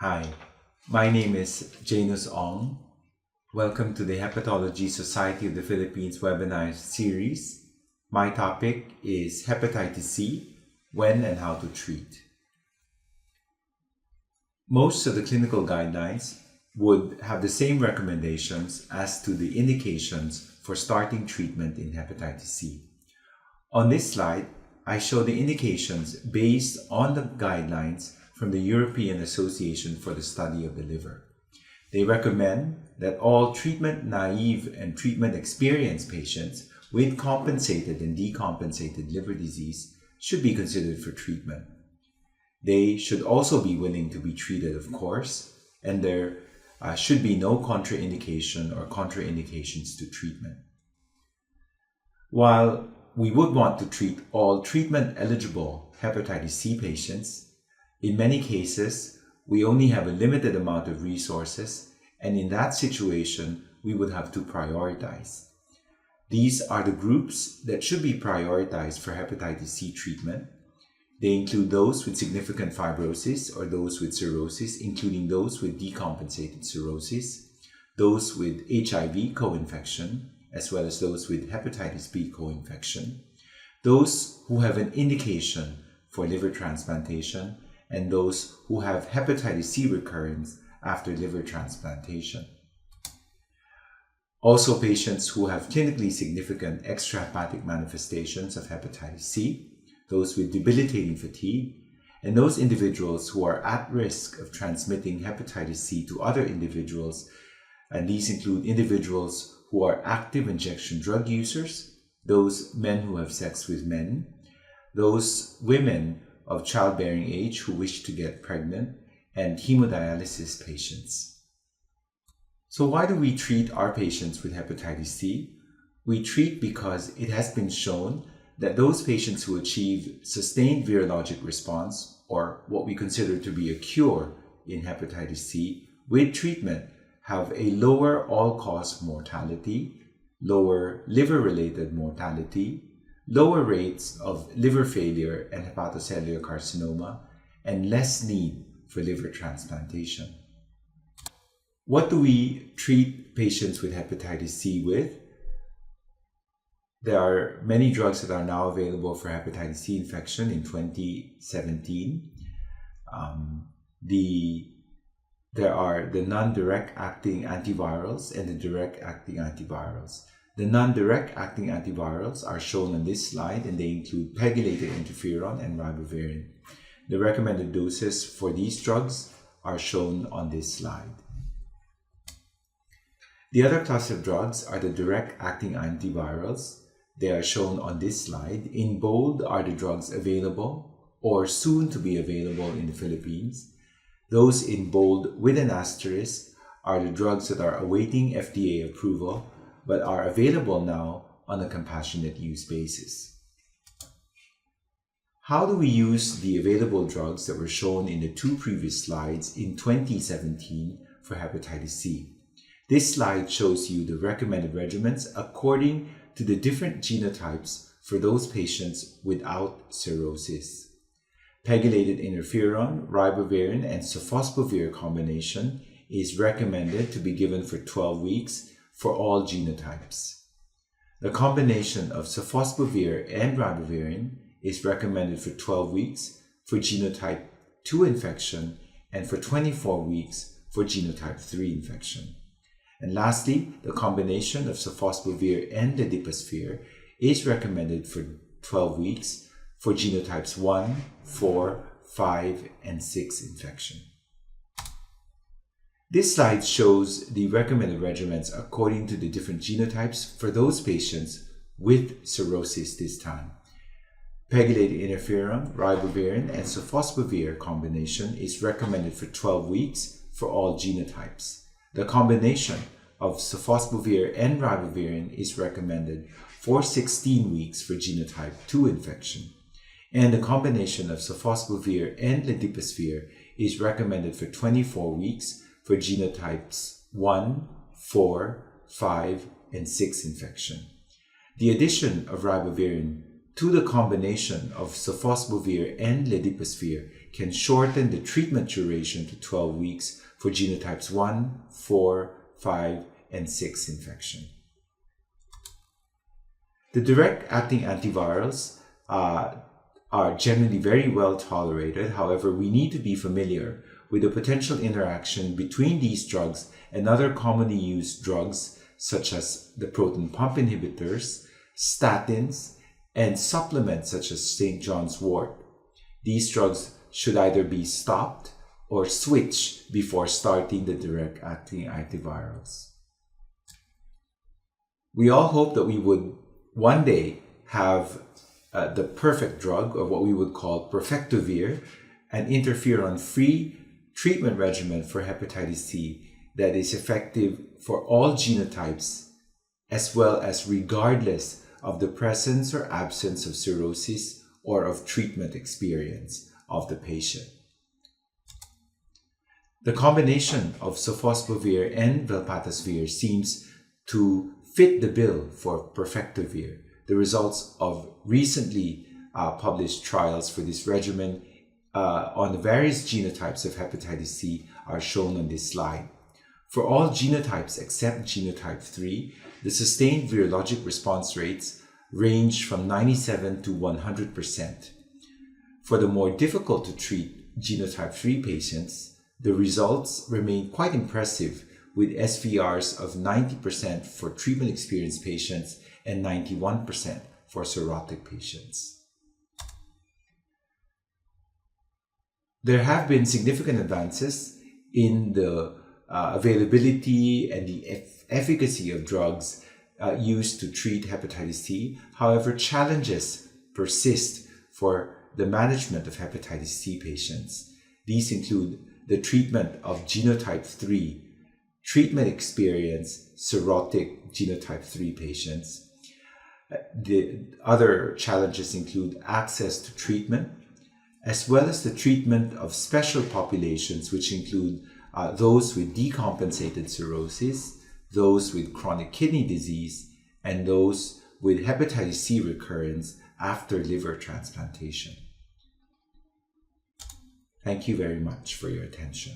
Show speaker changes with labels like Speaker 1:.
Speaker 1: Hi, my name is Janus Ong. Welcome to the Hepatology Society of the Philippines webinar series. My topic is Hepatitis C, when and how to treat. Most of the clinical guidelines would have the same recommendations as to the indications for starting treatment in hepatitis C. On this slide, I show the indications based on the guidelines from the European Association for the Study of the Liver. They recommend that all treatment-naive and treatment-experienced patients with compensated and decompensated liver disease should be considered for treatment. They should also be willing to be treated, of course, and there should be no contraindication or contraindications to treatment. While we would want to treat all treatment-eligible hepatitis C patients, in many cases, we only have a limited amount of resources, and in that situation, we would have to prioritize. These are the groups that should be prioritized for hepatitis C treatment. They include those with significant fibrosis or those with cirrhosis, including those with decompensated cirrhosis, those with HIV co-infection, as well as those with hepatitis B co-infection, those who have an indication for liver transplantation, and those who have hepatitis C recurrence after liver transplantation. Also, patients who have clinically significant extrahepatic manifestations of hepatitis C, those with debilitating fatigue, and those individuals who are at risk of transmitting hepatitis C to other individuals, and these include individuals who are active injection drug users, those men who have sex with men, those women of childbearing age who wish to get pregnant, and hemodialysis patients. So why do we treat our patients with hepatitis C? We treat because it has been shown that those patients who achieve sustained virologic response, or what we consider to be a cure in hepatitis C, with treatment have a lower all-cause mortality, lower liver-related mortality, lower rates of liver failure and hepatocellular carcinoma, and less need for liver transplantation. What do we treat patients with hepatitis C with? There are many drugs that are now available for hepatitis C infection in 2017. There are the non-direct acting antivirals and the direct acting antivirals. The non-direct acting antivirals are shown on this slide, and they include pegylated interferon and ribavirin. The recommended doses for these drugs are shown on this slide. The other class of drugs are the direct acting antivirals. They are shown on this slide. In bold are the drugs available or soon to be available in the Philippines. Those in bold with an asterisk are the drugs that are awaiting FDA approval but are available now on a compassionate use basis. How do we use the available drugs that were shown in the two previous slides in 2017 for hepatitis C? This slide shows you the recommended regimens according to the different genotypes for those patients without cirrhosis. Pegylated interferon, ribavirin, and sofosbuvir combination is recommended to be given for 12 weeks for all genotypes. The combination of sofosbuvir and ribavirin is recommended for 12 weeks for genotype 2 infection and for 24 weeks for genotype 3 infection. And lastly, the combination of sofosbuvir and ledipasvir is recommended for 12 weeks for genotypes 1, 4, 5, and 6 infection. This slide shows the recommended regimens according to the different genotypes for those patients with cirrhosis this time. Pegylated interferon, ribavirin, and sofosbuvir combination is recommended for 12 weeks for all genotypes. The combination of sofosbuvir and ribavirin is recommended for 16 weeks for genotype 2 infection. And the combination of sofosbuvir and ledipasvir is recommended for 24 weeks for genotypes 1, 4, 5, and 6 infection. The addition of ribavirin to the combination of sofosbuvir and ledipasvir can shorten the treatment duration to 12 weeks for genotypes 1, 4, 5, and 6 infection. The direct-acting antivirals are generally very well tolerated. However, we need to be familiar with the potential interaction between these drugs and other commonly used drugs such as the proton pump inhibitors, statins, and supplements such as St. John's wort. These drugs should either be stopped or switched before starting the direct-acting antivirals. We all hope that we would one day have the perfect drug, or what we would call Perfectovir, an interferon-free treatment regimen for hepatitis C that is effective for all genotypes, as well as regardless of the presence or absence of cirrhosis or of treatment experience of the patient. The combination of sofosbuvir and velpatasvir seems to fit the bill for Perfectovir. The results of recently published trials for this regimen on the various genotypes of hepatitis C are shown on this slide. For all genotypes except genotype 3, the sustained virologic response rates range from 97 to 100%. For the more difficult to treat genotype 3 patients, the results remain quite impressive, with SVRs of 90% for treatment-experienced patients and 91% for cirrhotic patients. There have been significant advances in the availability and the efficacy of drugs used to treat hepatitis C. However, challenges persist for the management of hepatitis C patients. These include the treatment of genotype 3, treatment-experienced cirrhotic genotype 3 patients. The other challenges include access to treatment, as well as the treatment of special populations, which include those with decompensated cirrhosis, those with chronic kidney disease, and those with hepatitis C recurrence after liver transplantation. Thank you very much for your attention.